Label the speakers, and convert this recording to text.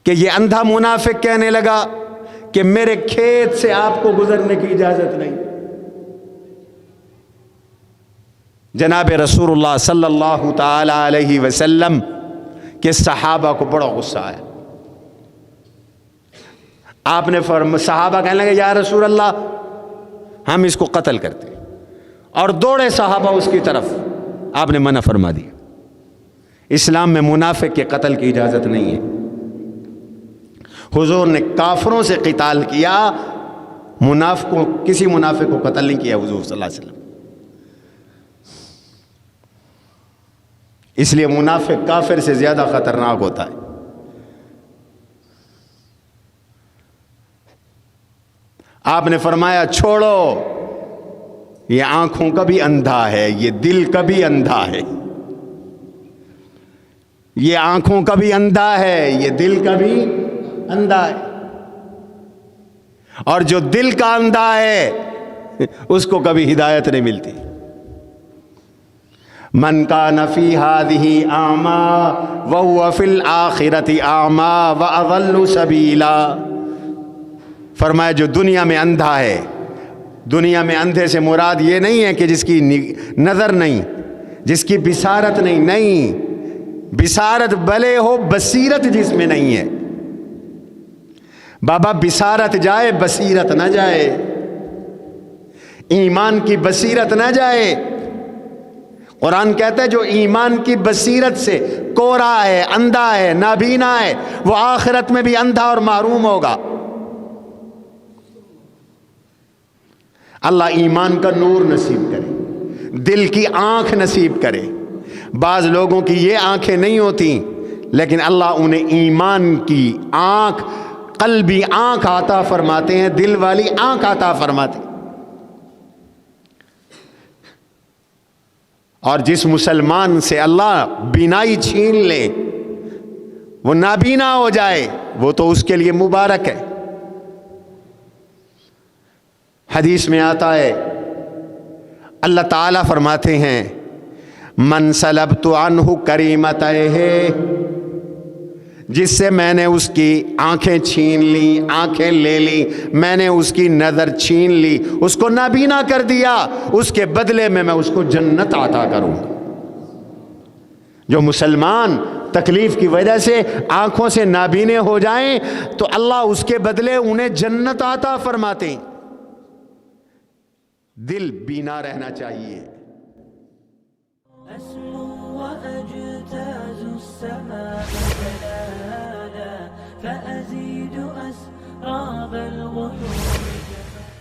Speaker 1: کہ یہ اندھا منافق کہنے لگا کہ میرے کھیت سے آپ کو گزرنے کی اجازت نہیں۔ جناب رسول اللہ صلی اللہ تعالی علیہ وسلم کے صحابہ کو بڑا غصہ آیا۔ آپ نے صحابہ کہنے لگے یا رسول اللہ ہم اس کو قتل کرتے، اور دوڑے صحابہ اس کی طرف۔ آپ نے منع فرما دیا، اسلام میں منافق کے قتل کی اجازت نہیں ہے۔ حضور نے کافروں سے قتال کیا، منافقوں کسی منافق کو قتل نہیں کیا حضور صلی اللہ علیہ وسلم۔ اس لیے منافق کافر سے زیادہ خطرناک ہوتا ہے۔ آپ نے فرمایا چھوڑو، یہ آنکھوں کا بھی اندھا ہے، یہ دل کا بھی اندھا ہے۔ یہ آنکھوں کا بھی اندھا ہے، یہ دل کا بھی اندھا ہے، اور جو دل کا اندھا ہے اس کو کبھی ہدایت نہیں ملتی۔ من کان فی ہذہ اعمی وہو فی الآخرۃ اعمی واضل سبیلا۔ فرمایا جو دنیا میں اندھا ہے، دنیا میں اندھے سے مراد یہ نہیں ہے کہ جس کی نظر نہیں، جس کی بصارت نہیں، بصارت بھلے ہو، بصیرت جس میں نہیں ہے۔ بابا بصارت جائے بصیرت نہ جائے، ایمان کی بصیرت نہ جائے۔ قرآن کہتا ہے جو ایمان کی بصیرت سے کورا ہے، اندھا ہے، نابینا ہے، وہ آخرت میں بھی اندھا اور محروم ہوگا۔ اللہ ایمان کا نور نصیب کرے، دل کی آنکھ نصیب کرے۔ بعض لوگوں کی یہ آنکھیں نہیں ہوتی، لیکن اللہ انہیں ایمان کی آنکھ، قلبی آنکھ عطا فرماتے ہیں، دل والی آنکھ عطا فرماتے ہیں۔ اور جس مسلمان سے اللہ بینائی چھین لے، وہ نابینا ہو جائے، وہ تو اس کے لیے مبارک ہے۔ حدیث میں آتا ہے اللہ تعالیٰ فرماتے ہیں من سلبت عنہ کریمتہ، جس سے میں نے اس کی آنکھیں چھین لی، آنکھیں لے لی، میں نے اس کی نظر چھین لی، اس کو نابینا کر دیا، اس کے بدلے میں اس کو جنت عطا کروں گا۔ جو مسلمان تکلیف کی وجہ سے آنکھوں سے نابینے ہو جائیں تو اللہ اس کے بدلے انہیں جنت عطا فرماتے ہیں۔ دل بینا رہنا چاہیے۔
Speaker 2: أسمو وأجتاز السماء جلالا فأزيد أسراب الغيوم